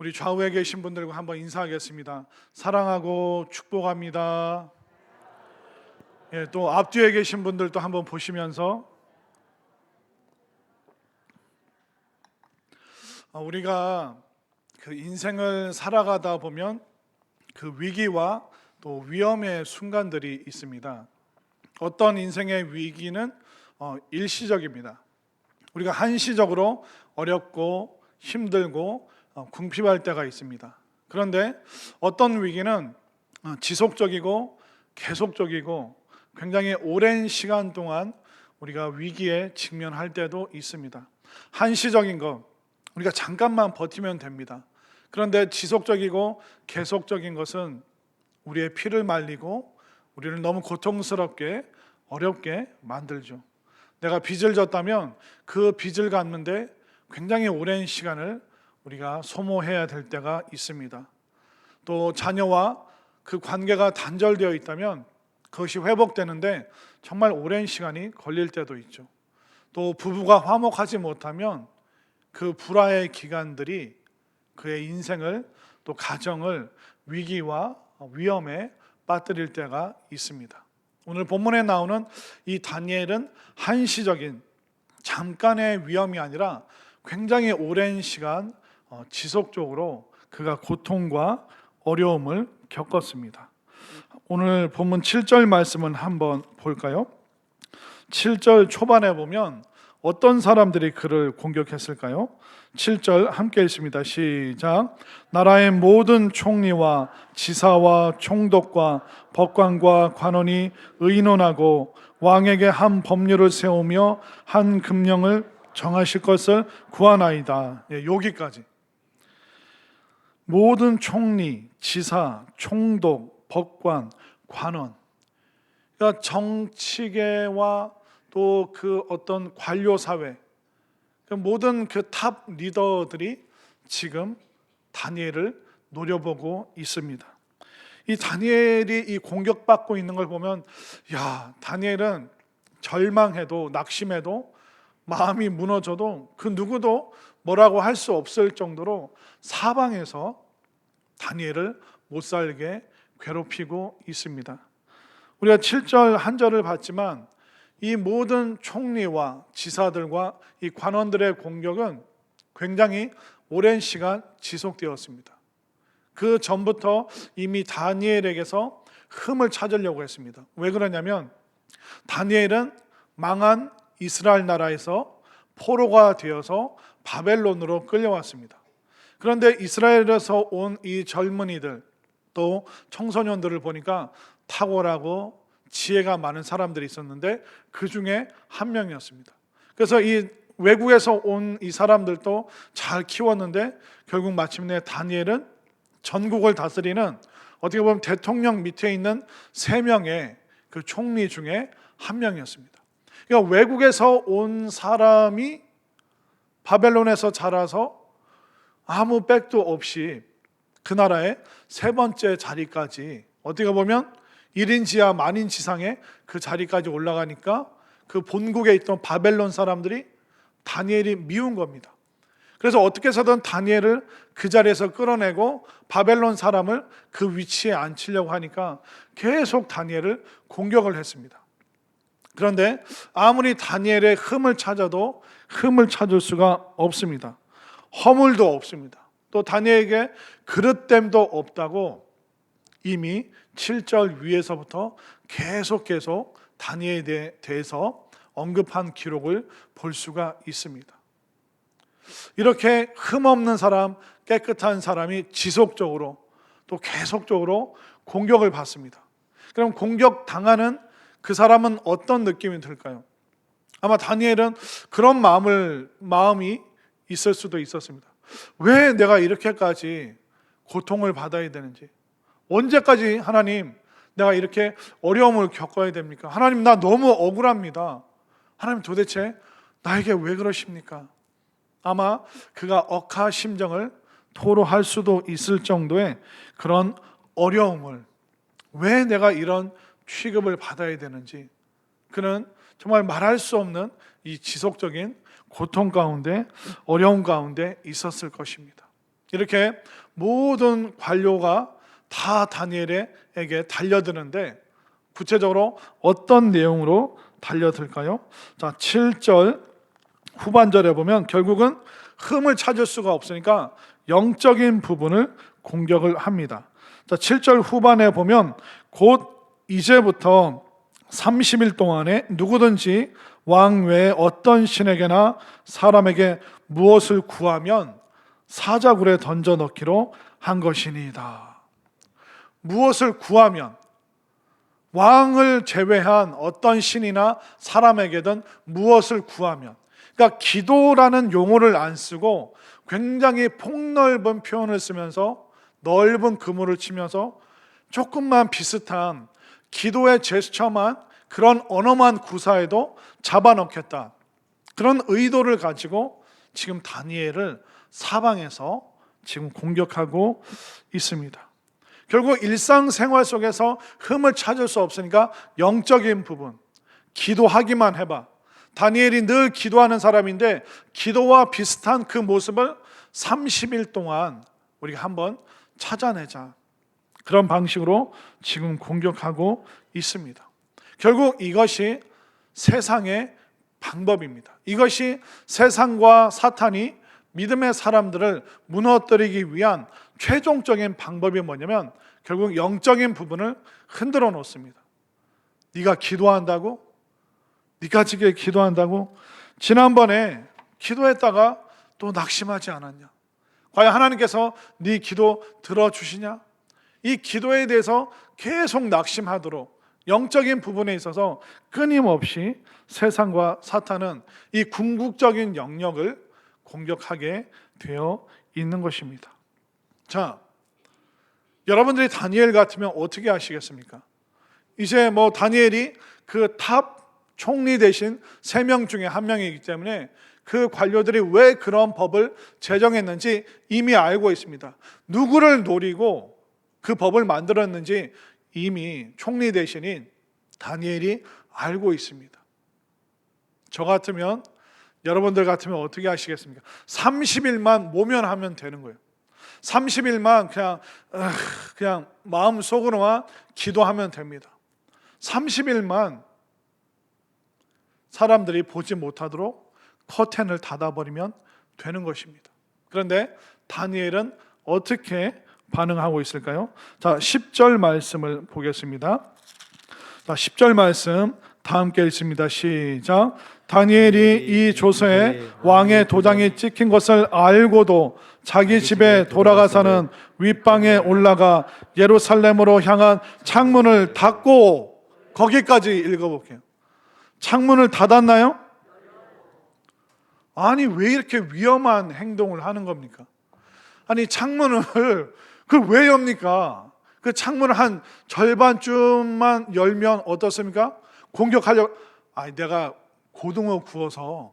우리 좌우에 계신 분들과 한번 인사하겠습니다. 사랑하고 축복합니다. 또 앞뒤에 계신 분들도 한번 보시면서 우리가 그 인생을 살아가다 보면 그 위기와 또 위험의 순간들이 있습니다. 어떤 인생의 위기는 일시적입니다. 우리가 한시적으로 어렵고 힘들고 궁핍할 때가 있습니다. 그런데 어떤 위기는 지속적이고 계속적이고 굉장히 오랜 시간 동안 우리가 위기에 직면할 때도 있습니다. 한시적인 것, 우리가 잠깐만 버티면 됩니다. 그런데 지속적이고 계속적인 것은 우리의 피를 말리고 우리를 너무 고통스럽게 어렵게 만들죠. 내가 빚을 졌다면 그 빚을 갚는데 굉장히 오랜 시간을 우리가 소모해야 될 때가 있습니다. 또 자녀와 그 관계가 단절되어 있다면 그것이 회복되는데 정말 오랜 시간이 걸릴 때도 있죠. 또 부부가 화목하지 못하면 그 불화의 기간들이 그의 인생을 또 가정을 위기와 위험에 빠뜨릴 때가 있습니다. 오늘 본문에 나오는 이 다니엘은 한시적인 잠깐의 위험이 아니라 굉장히 오랜 시간 지속적으로 그가 고통과 어려움을 겪었습니다. 오늘 본문 7절 말씀은 한번 볼까요? 7절 초반에 보면 어떤 사람들이 그를 공격했을까요? 7절 함께 읽습니다. 시작. 나라의 모든 총리와 지사와 총독과 법관과 관원이 의논하고 왕에게 한 법률을 세우며 한 금령을 정하실 것을 구하나이다. 여기까지. 모든 총리, 지사, 총독, 법관, 관원, 그러니까 정치계와 또 그 어떤 관료 사회, 모든 그 탑 리더들이 지금 다니엘을 노려보고 있습니다. 이 다니엘이 이 공격받고 있는 걸 보면, 야, 다니엘은 절망해도 낙심해도 마음이 무너져도 그 누구도 뭐라고 할 수 없을 정도로 사방에서 다니엘을 못 살게 괴롭히고 있습니다. 우리가 7절 한 절을 봤지만 이 모든 총리와 지사들과 이 관원들의 공격은 굉장히 오랜 시간 지속되었습니다. 그 전부터 이미 다니엘에게서 흠을 찾으려고 했습니다. 왜 그러냐면 다니엘은 망한 이스라엘 나라에서 포로가 되어서 바벨론으로 끌려왔습니다. 그런데 이스라엘에서 온 이 젊은이들 또 청소년들을 보니까 탁월하고 지혜가 많은 사람들이 있었는데 그 중에 한 명이었습니다. 그래서 이 외국에서 온 이 사람들도 잘 키웠는데 결국 마침내 다니엘은 전국을 다스리는 어떻게 보면 대통령 밑에 있는 3명의 그 총리 중에 한 명이었습니다. 그러니까 외국에서 온 사람이 바벨론에서 자라서 아무 백도 없이 그 나라의 3번째 자리까지 어떻게 보면 1인 지하 만인 지상의 그 자리까지 올라가니까 그 본국에 있던 바벨론 사람들이 다니엘이 미운 겁니다. 그래서 어떻게 해서든 다니엘을 그 자리에서 끌어내고 바벨론 사람을 그 위치에 앉히려고 하니까 계속 다니엘을 공격을 했습니다. 그런데 아무리 다니엘의 흠을 찾아도 흠을 찾을 수가 없습니다. 허물도 없습니다. 또 다니엘에게 그릇됨도 없다고 이미 7절 위에서부터 계속 다니엘에 대해서 언급한 기록을 볼 수가 있습니다. 이렇게 흠없는 사람, 깨끗한 사람이 지속적으로 또 계속적으로 공격을 받습니다. 그럼 공격당하는 그 사람은 어떤 느낌이 들까요? 아마 다니엘은 그런 마음이 있을 수도 있었습니다. 왜 내가 이렇게까지 고통을 받아야 되는지, 언제까지 하나님 내가 이렇게 어려움을 겪어야 됩니까? 하나님 나 너무 억울합니다. 하나님 도대체 나에게 왜 그러십니까? 아마 그가 억하 심정을 토로할 수도 있을 정도의 그런 어려움을, 왜 내가 이런 취급을 받아야 되는지, 그는 정말 말할 수 없는 이 지속적인 고통 가운데 어려움 가운데 있었을 것입니다. 이렇게 모든 관료가 다 다니엘에게 달려드는데 구체적으로 어떤 내용으로 달려들까요? 자, 7절 후반절에 보면 결국은 흠을 찾을 수가 없으니까 영적인 부분을 공격을 합니다. 자, 7절 후반에 보면 곧 이제부터 30일 동안에 누구든지 왕 외에 어떤 신에게나 사람에게 무엇을 구하면 사자굴에 던져 넣기로 한 것이니이다. 무엇을 구하면, 왕을 제외한 어떤 신이나 사람에게든 무엇을 구하면, 그러니까 기도라는 용어를 안 쓰고 굉장히 폭넓은 표현을 쓰면서 넓은 그물을 치면서 조금만 비슷한 기도의 제스처만, 그런 언어만 구사해도 잡아넣겠다, 그런 의도를 가지고 지금 다니엘을 사방에서 지금 공격하고 있습니다. 결국 일상생활 속에서 흠을 찾을 수 없으니까 영적인 부분, 기도하기만 해봐. 다니엘이 늘 기도하는 사람인데 기도와 비슷한 그 모습을 30일 동안 우리가 한번 찾아내자, 그런 방식으로 지금 공격하고 있습니다. 결국 이것이 세상의 방법입니다. 이것이 세상과 사탄이 믿음의 사람들을 무너뜨리기 위한 최종적인 방법이 뭐냐면 결국 영적인 부분을 흔들어 놓습니다. 네가 기도한다고? 네가 지금 기도한다고? 지난번에 기도했다가 또 낙심하지 않았냐? 과연 하나님께서 네 기도 들어주시냐? 이 기도에 대해서 계속 낙심하도록 영적인 부분에 있어서 끊임없이 세상과 사탄은 이 궁극적인 영역을 공격하게 되어 있는 것입니다. 자, 여러분들이 다니엘 같으면 어떻게 하시겠습니까? 이제 다니엘이 그 탑 총리 대신 3명 중에 1명이기 때문에 그 관료들이 왜 그런 법을 제정했는지 이미 알고 있습니다. 누구를 노리고 그 법을 만들었는지 이미 총리 대신인 다니엘이 알고 있습니다. 저 같으면, 여러분들 같으면 어떻게 하시겠습니까? 30일만 모면하면 되는 거예요. 30일만 그냥 마음속으로만 기도하면 됩니다. 30일만 사람들이 보지 못하도록 커튼을 닫아버리면 되는 것입니다. 그런데 다니엘은 어떻게 반응하고 있을까요? 자, 10절 말씀을 보겠습니다. 자, 10절 말씀 다 함께 읽습니다. 시작. 다니엘이 이 조서에 왕의 도장이 찍힌 것을 알고도 자기 집에 돌아가서는 윗방에 올라가 예루살렘으로 향한 창문을 닫고, 거기까지 읽어볼게요. 창문을 닫았나요? 아니, 왜 이렇게 위험한 행동을 하는 겁니까? 아니, 창문을 왜 엽니까? 그 창문을 한 절반쯤만 열면 어떻습니까? 공격하려고, 내가 고등어 구워서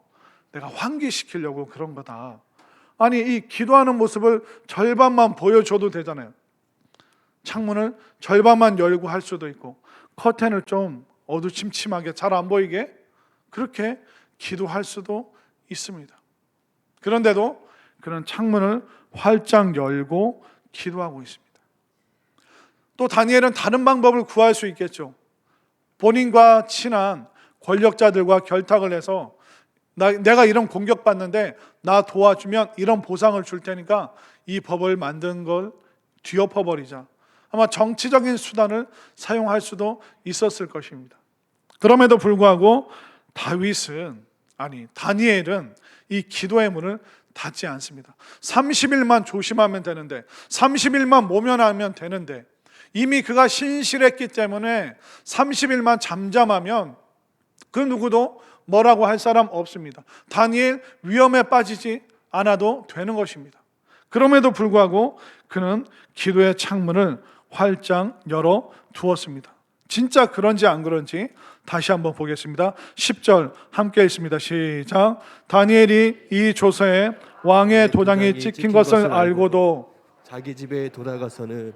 내가 환기시키려고 그런 거다. 아니, 이 기도하는 모습을 절반만 보여줘도 되잖아요. 창문을 절반만 열고 할 수도 있고, 커튼을 좀 어두침침하게 잘 안 보이게 그렇게 기도할 수도 있습니다. 그런데도 그런 창문을 활짝 열고 기도하고 있습니다. 또 다니엘은 다른 방법을 구할 수 있겠죠. 본인과 친한 권력자들과 결탁을 해서 내가 이런 공격받는데 나 도와주면 이런 보상을 줄 테니까 이 법을 만든 걸 뒤엎어버리자. 아마 정치적인 수단을 사용할 수도 있었을 것입니다. 그럼에도 불구하고 다니엘은 이 기도의 문을 닫지 않습니다. 30일만 조심하면 되는데, 30일만 모면하면 되는데, 이미 그가 신실했기 때문에 30일만 잠잠하면 그 누구도 뭐라고 할 사람 없습니다. 다니엘 위험에 빠지지 않아도 되는 것입니다. 그럼에도 불구하고 그는 기도의 창문을 활짝 열어 두었습니다. 진짜 그런지 안 그런지 다시 한번 보겠습니다. 10절 함께 읽습니다. 시작. 다니엘이 이 조서에 왕의 도장이 찍힌 것을 알고도 자기 집에 돌아가서는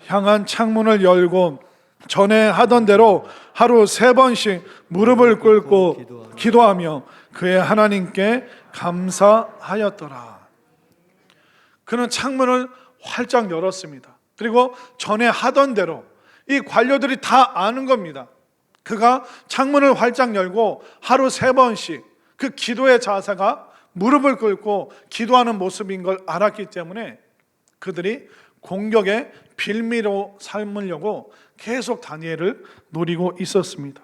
향한 창문을 열고 전에 하던 대로 하루 3번씩 무릎을 꿇고 기도하며 그의 하나님께 감사하였더라. 그는 창문을 활짝 열었습니다. 그리고 전에 하던 대로 이 관료들이 다 아는 겁니다. 그가 창문을 활짝 열고 하루 3번씩 그 기도의 자세가 무릎을 꿇고 기도하는 모습인 걸 알았기 때문에 그들이 공격의 빌미로 삼으려고 계속 다니엘을 노리고 있었습니다.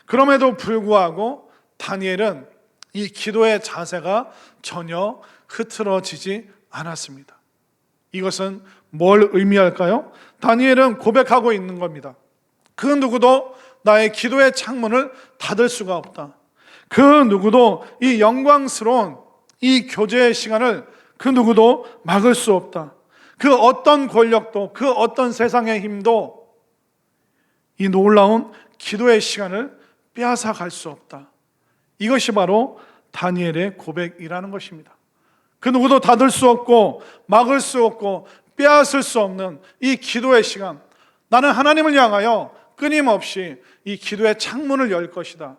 그럼에도 불구하고 다니엘은 이 기도의 자세가 전혀 흐트러지지 않았습니다. 이것은 뭘 의미할까요? 다니엘은 고백하고 있는 겁니다. 그 누구도 나의 기도의 창문을 닫을 수가 없다. 그 누구도 이 영광스러운 이 교제의 시간을 그 누구도 막을 수 없다. 그 어떤 권력도 그 어떤 세상의 힘도 이 놀라운 기도의 시간을 빼앗아 갈 수 없다. 이것이 바로 다니엘의 고백이라는 것입니다. 그 누구도 닫을 수 없고 막을 수 없고 빼앗을 수 없는 이 기도의 시간, 나는 하나님을 향하여 끊임없이 이 기도의 창문을 열 것이다.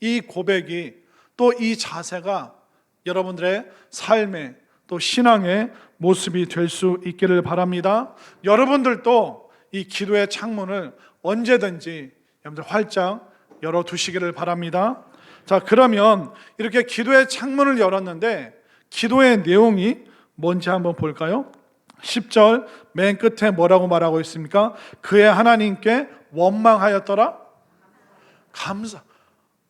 이 고백이 또 이 자세가 여러분들의 삶의 또 신앙의 모습이 될 수 있기를 바랍니다. 여러분들도 이 기도의 창문을 언제든지 여러분들 활짝 열어두시기를 바랍니다. 자, 그러면 이렇게 기도의 창문을 열었는데 기도의 내용이 뭔지 한번 볼까요? 10절 맨 끝에 뭐라고 말하고 있습니까? 그의 하나님께 원망하였더라? 감사.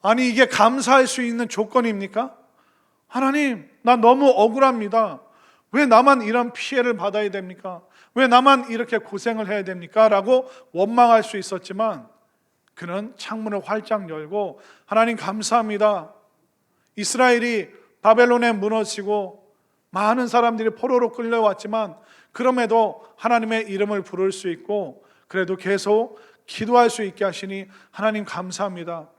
아니, 이게 감사할 수 있는 조건입니까? 하나님, 나 너무 억울합니다. 왜 나만 이런 피해를 받아야 됩니까? 왜 나만 이렇게 고생을 해야 됩니까? 라고 원망할 수 있었지만 그는 창문을 활짝 열고 하나님 감사합니다. 이스라엘이 바벨론에 무너지고 많은 사람들이 포로로 끌려왔지만 그럼에도 하나님의 이름을 부를 수 있고 그래도 계속 기도할 수 있게 하시니 하나님 감사합니다.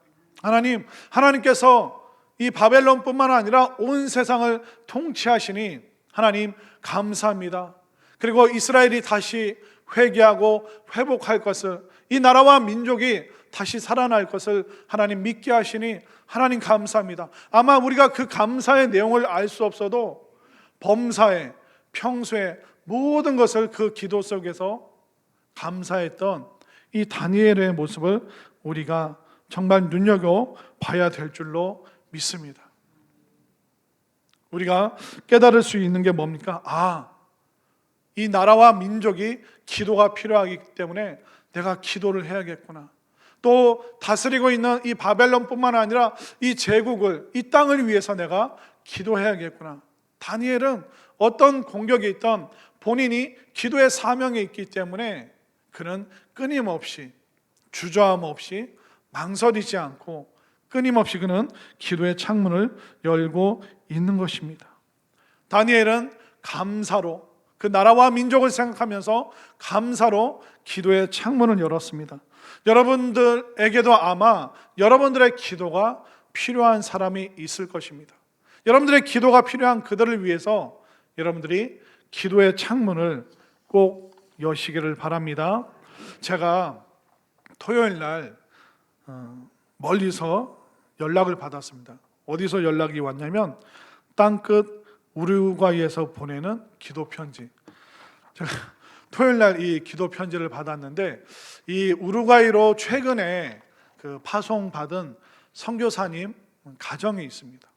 하나님께서 이 바벨론뿐만 아니라 온 세상을 통치하시니 하나님 감사합니다. 그리고 이스라엘이 다시 회개하고 회복할 것을, 이 나라와 민족이 다시 살아날 것을 하나님 믿게 하시니 하나님 감사합니다. 아마 우리가 그 감사의 내용을 알 수 없어도 범사에 평소에 모든 것을 그 기도 속에서 감사했던 이 다니엘의 모습을 우리가 정말 눈여겨봐야 될 줄로 믿습니다. 우리가 깨달을 수 있는 게 뭡니까? 이 나라와 민족이 기도가 필요하기 때문에 내가 기도를 해야겠구나. 또 다스리고 있는 이 바벨론뿐만 아니라 이 제국을, 이 땅을 위해서 내가 기도해야겠구나. 다니엘은 어떤 공격이 있던 본인이 기도의 사명이 있기 때문에 그는 끊임없이 주저함 없이 망설이지 않고 끊임없이 그는 기도의 창문을 열고 있는 것입니다. 다니엘은 감사로, 그 나라와 민족을 생각하면서 감사로 기도의 창문을 열었습니다. 여러분들에게도 아마 여러분들의 기도가 필요한 사람이 있을 것입니다. 여러분들의 기도가 필요한 그들을 위해서 여러분들이 기도의 창문을 꼭 여시기를 바랍니다. 제가 토요일 날 멀리서 연락을 받았습니다. 어디서 연락이 왔냐면 땅끝 우루과이에서 보내는 기도 편지. 제가 토요일 날 이 기도 편지를 받았는데 이 우루과이로 최근에 그 파송받은 선교사님 가정이 있습니다.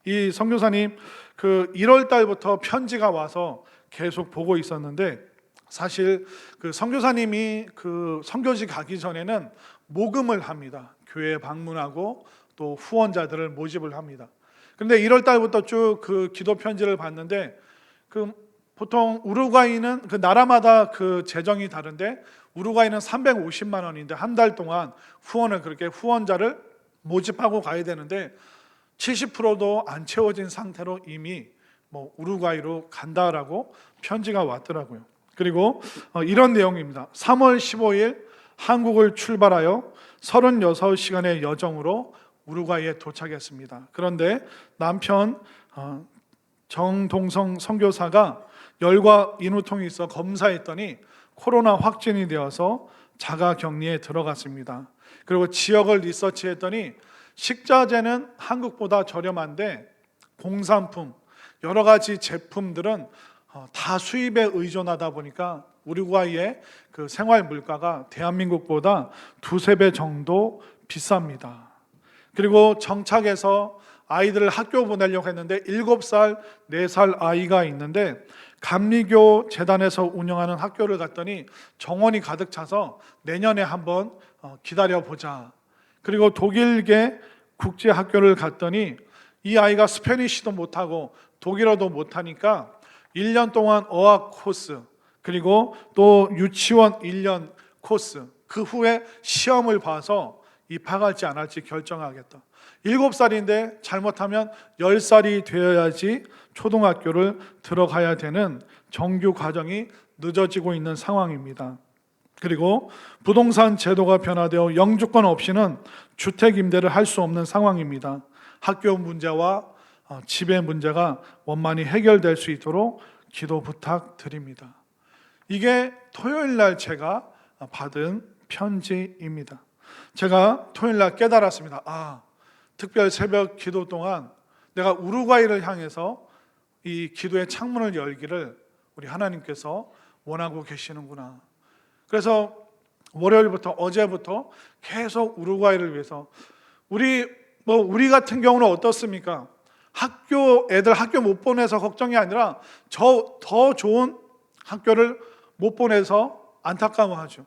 이 선교사님 그 1월 달부터 편지가 와서 계속 보고 있었는데 사실 그 선교사님이 그 선교지 가기 전에는 모금을 합니다. 교회에 방문하고 또 후원자들을 모집을 합니다. 그런데 1월 달부터 쭉 그 기도 편지를 봤는데 그 보통 우루과이는 그 나라마다 그 재정이 다른데 우루과이는 350만 원인데 한 달 동안 후원을 그렇게 후원자를 모집하고 가야 되는데 70%도 안 채워진 상태로 이미 우루과이로 간다라고 편지가 왔더라고요. 그리고 이런 내용입니다. 3월 15일 한국을 출발하여 36시간의 여정으로 우루과이에 도착했습니다. 그런데 남편 정동성 선교사가 열과 인후통이 있어 검사했더니 코로나 확진이 되어서 자가격리에 들어갔습니다. 그리고 지역을 리서치했더니 식자재는 한국보다 저렴한데 공산품, 여러 가지 제품들은 다 수입에 의존하다 보니까 우루과이의 그 생활 물가가 대한민국보다 두세 배 정도 비쌉니다. 그리고 정착해서 아이들을 학교 보내려고 했는데 7살, 4살 아이가 있는데 감리교 재단에서 운영하는 학교를 갔더니 정원이 가득 차서 내년에 한번 기다려보자. 그리고 독일계 국제학교를 갔더니 이 아이가 스페니쉬도 못하고 독일어도 못하니까 1년 동안 어학 코스, 그리고 또 유치원 1년 코스, 그 후에 시험을 봐서 입학할지 안 할지 결정하겠다. 7살인데 잘못하면 10살이 되어야지 초등학교를 들어가야 되는 정규 과정이 늦어지고 있는 상황입니다. 그리고 부동산 제도가 변화되어 영주권 없이는 주택 임대를 할 수 없는 상황입니다. 학교 문제와 집의 문제가 원만히 해결될 수 있도록 기도 부탁드립니다. 이게 토요일 날 제가 받은 편지입니다. 제가 토요일 날 깨달았습니다. 특별 새벽 기도 동안 내가 우루과이를 향해서 이 기도의 창문을 열기를 우리 하나님께서 원하고 계시는구나. 그래서 월요일부터 어제부터 계속 우루과이를 위해서 우리 같은 경우는 어떻습니까? 애들 학교 못 보내서 걱정이 아니라 더 좋은 학교를 못 보내서 안타까워하죠.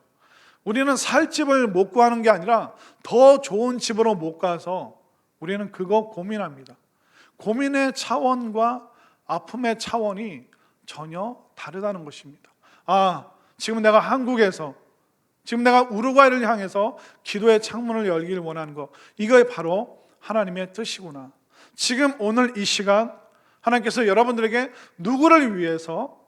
우리는 살 집을 못 구하는 게 아니라 더 좋은 집으로 못 가서 우리는 그거 고민합니다. 고민의 차원과 아픔의 차원이 전혀 다르다는 것입니다. 지금 내가 한국에서, 지금 내가 우루과이를 향해서 기도의 창문을 열기를 원하는 것, 이게 바로 하나님의 뜻이구나. 지금 오늘 이 시간 하나님께서 여러분들에게 누구를 위해서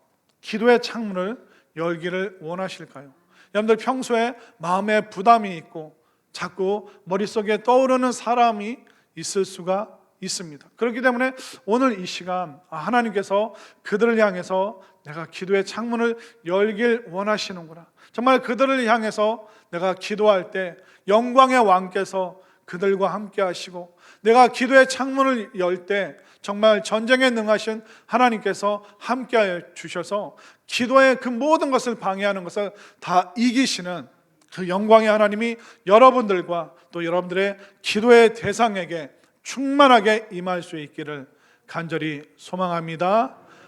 기도의 창문을 열기를 원하실까요? 여러분들 평소에 마음에 부담이 있고 자꾸 머릿속에 떠오르는 사람이 있을 수가 있습니다. 그렇기 때문에 오늘 이 시간 하나님께서 그들을 향해서 내가 기도의 창문을 열길 원하시는구나. 정말 그들을 향해서 내가 기도할 때 영광의 왕께서 그들과 함께 하시고, 내가 기도의 창문을 열 때 정말 전쟁에 능하신 하나님께서 함께 주셔서 기도의 그 모든 것을 방해하는 것을 다 이기시는 그 영광의 하나님이 여러분들과 또 여러분들의 기도의 대상에게 충만하게 임할 수 있기를 간절히 소망합니다.